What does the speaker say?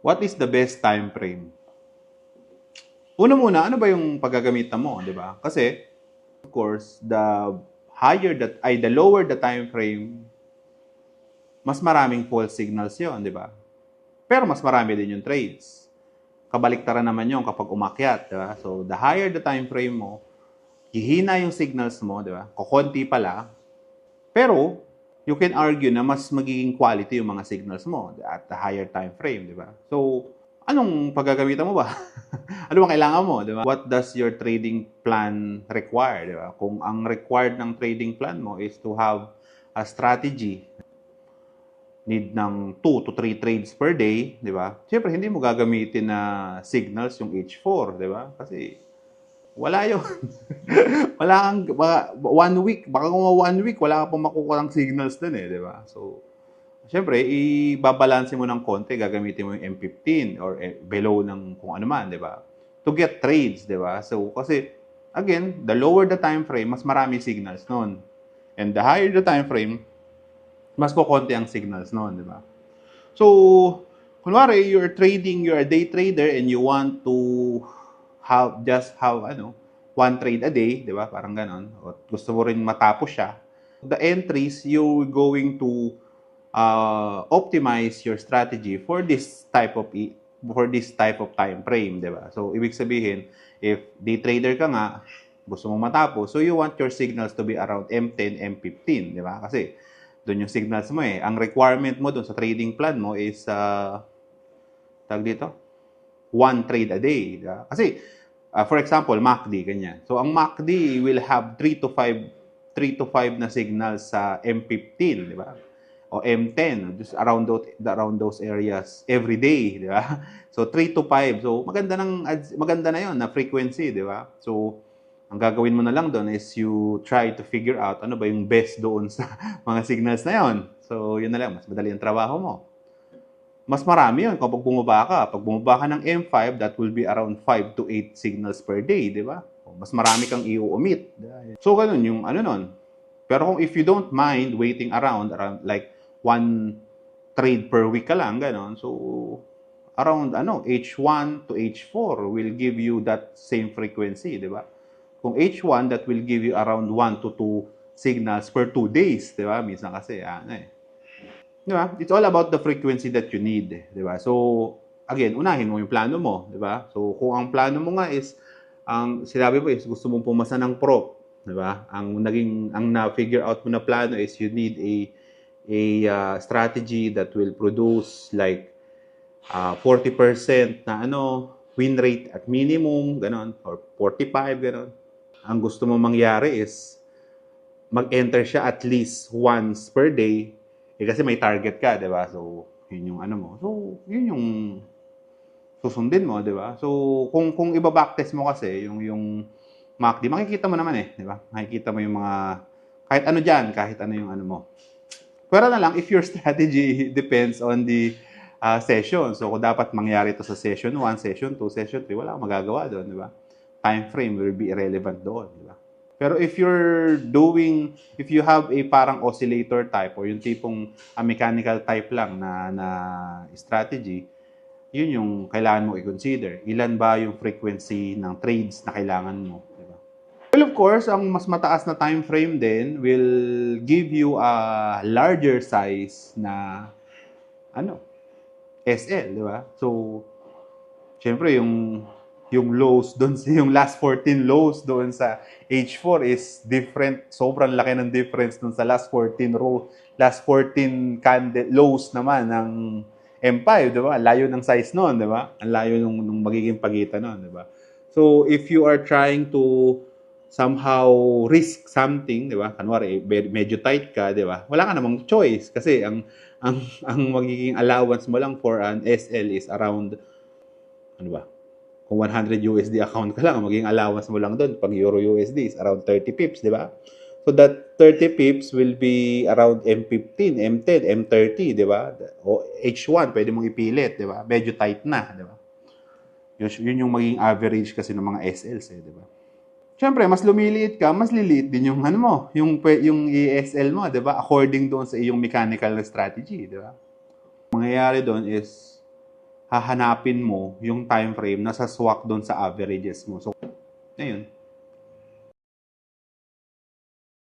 What is the best time frame? Una muna, ano ba yung paggagamitan mo, di ba? Kasi, of course, the lower the time frame, mas maraming false signals yon, di ba? Pero mas marami din yung trades. Kabaliktaran naman yung kapag umakyat, di ba? So, the higher the time frame mo, hihina yung signals mo, di ba? Kukunti pala. Pero, you can argue na mas magiging quality yung mga signals mo at the higher time frame, di ba? So, anong paggagamitan mo ba? Ano bang kailangan mo, di ba? What does your trading plan require, di ba? Kung ang required ng trading plan mo is to have a strategy, need ng 2 to 3 trades per day, di ba? Siyempre, hindi mo gagamitin na signals yung H4, di ba? Kasi wala yun. Wala kang, baka 1 week, baka kung 1 week, wala ka pang makukuha ng signals dun eh, di ba? So, siyempre, ibabalanse mo ng konti, gagamitin mo yung M15 or below ng kung ano man, di ba? To get trades, di ba? So, kasi, again, the lower the time frame, mas marami signals nun. And the higher the time frame, mas kukonti ang signals nun, di ba? So, kunwari, you're a day trader and you want to have one trade a day, di ba? Parang ganon. O gusto mo rin matapos siya. The entries, you're going to optimize your strategy for this type of time frame, di ba? So, ibig sabihin, if day trader ka nga, gusto mong matapos, so you want your signals to be around M10, M15, di ba? Kasi, doon yung signals mo eh. Ang requirement mo doon sa trading plan mo is, tag dito, one trade a day. Diba? Kasi, for example, MACD, ganyan. So, ang MACD will have 3 to 5 na signals sa M15, di ba? O M10, just around those areas every day, di ba? So, 3 to 5. So, maganda na yon na frequency, di ba? So, ang gagawin mo na lang doon is you try to figure out ano ba yung best doon sa mga signals na yon. So, yun na lang. Mas madali ang trabaho mo. Mas marami yun kapag bumaba ka. Pag bumaba ka ng M5, that will be around 5 to 8 signals per day, di ba? Mas marami kang i-omit. So, ganun yung ano nun. Pero kung if you don't mind waiting around like one trade per week ka lang, ganun. So, around H1 to H4 will give you that same frequency, di ba? Kung H1, that will give you around 1 to 2 signals per 2 days, di ba? Minsan kasi, di ba? It's all about the frequency that you need, di ba? So, again, unahin mo yung plano mo, di ba? So, kung ang plano mo nga is, ang sinabi mo is gusto mong pumasa ng prop, di ba? Ang na-figure out mo na plano is you need a strategy that will produce like 40% na win rate at minimum, ganon, or 45, ganon. Ang gusto mo mangyari is mag-enter siya at least once per day. Kasi may target ka, di ba? So, yun yung mo. So, yun yung susundin mo, di ba? So, kung iba-backtest mo kasi, yung MACD, makikita mo naman eh, di ba? Makikita mo yung mga, kahit ano yung mo. Pero na lang, if your strategy depends on the session. So, kung dapat mangyari ito sa session 1, session 2, session 3, wala kang magagawa doon, di ba? Time frame will be irrelevant doon, di ba? Pero if you have a parang oscillator type or yung tipong mechanical type lang na strategy, yun yung kailangan mo i-consider. Ilan ba yung frequency ng trades na kailangan mo, di ba? Well, of course, ang mas mataas na time frame din will give you a larger size na SL, di ba? So, syempre yung lows doon, yung last 14 lows doon sa H4 is different. Sobrang laki ng difference doon sa last 14 lows naman ng M5, di ba? Layo ng size noon, di ba? Ang layo nung magiging pagitan noon, di ba? So, if you are trying to somehow risk something, di ba? Kanwari, medyo tight ka, di ba? Wala ka namang choice kasi ang magiging allowance mo lang for an SL is around kung 100 USD account ka lang, magiging allowance mo lang doon pag Euro USD is around 30 pips, di ba? So that 30 pips will be around M15, M10, M30, di ba? O H1, pwede mong ipilit, di ba? Medyo tight na, di ba? Yun yung magiging average kasi ng mga SLs, di ba? Siyempre, mas lumiliit ka, mas liliit din yung yung ESL mo, di ba? According doon sa iyong mechanical strategy, di ba? Mangyayari doon is hahanapin mo yung time frame na saswak doon sa averages mo. So, ayun.